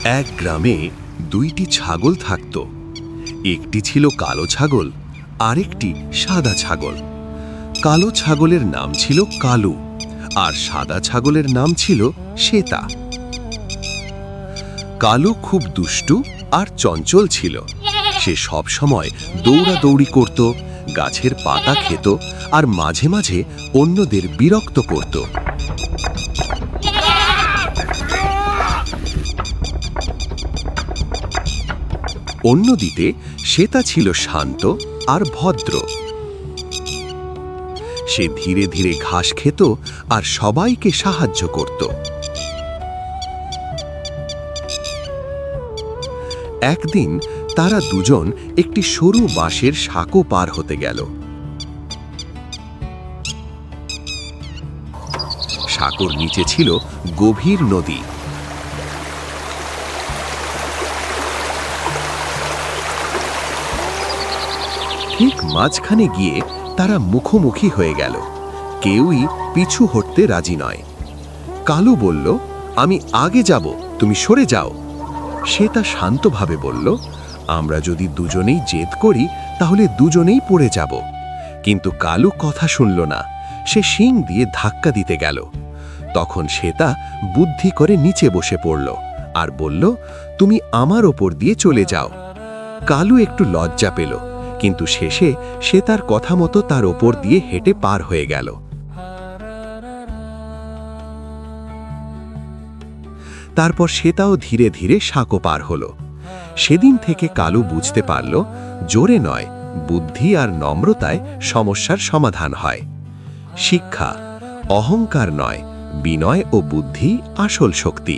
এক গ্রামে দুইটি ছাগল থাকত। একটি ছিল কালো ছাগল, আরেকটি সাদা ছাগল। কালো ছাগলের নাম ছিল কালু, আর সাদা ছাগলের নাম ছিল শ্বেতা। কালু খুব দুষ্টু আর চঞ্চল ছিল। সে সব সময় দৌড়াদৌড়ি করত, গাছের পাতা খেত আর মাঝে মাঝে অন্যদের বিরক্ত করত। অন্যদিকে শ্বেতা ছিল শান্ত আর ভদ্র। সে ধীরে ধীরে ঘাস খেত আর সবাইকে সাহায্য করত। একদিন তারা দুজন একটি সরু বাঁশের সাঁকো পার হতে গেল। সাঁকোর নিচে ছিল গভীর নদী। ঠিক মাঝখানে গিয়ে তারা মুখোমুখি হয়ে গেল। কেউই পিছু হটতে রাজি নয়। কালু বলল, আমি আগে যাব, তুমি সরে যাও। শ্বেতা শান্তভাবে বলল, আমরা যদি দুজনেই জেদ করি তাহলে দুজনেই পড়ে যাব। কিন্তু কালু কথা শুনল না। সে শিং দিয়ে ধাক্কা দিতে গেল। তখন শ্বেতা বুদ্ধি করে নিচে বসে পড়ল আর বলল, তুমি আমার ওপর দিয়ে চলে যাও। কালু একটু লজ্জা পেল, কিন্তু শেষে সে তার কথা মতো তার ওপর দিয়ে হেঁটে পার হয়ে গেল। তারপর শ্বেতাও ধীরে ধীরে সাঁকো পার হলো। সেদিন থেকে কালু বুঝতে পারল, জোরে নয়, বুদ্ধি আর নম্রতায় সমস্যার সমাধান হয়। শিক্ষা: অহংকার নয়, বিনয় ও বুদ্ধি আসল শক্তি।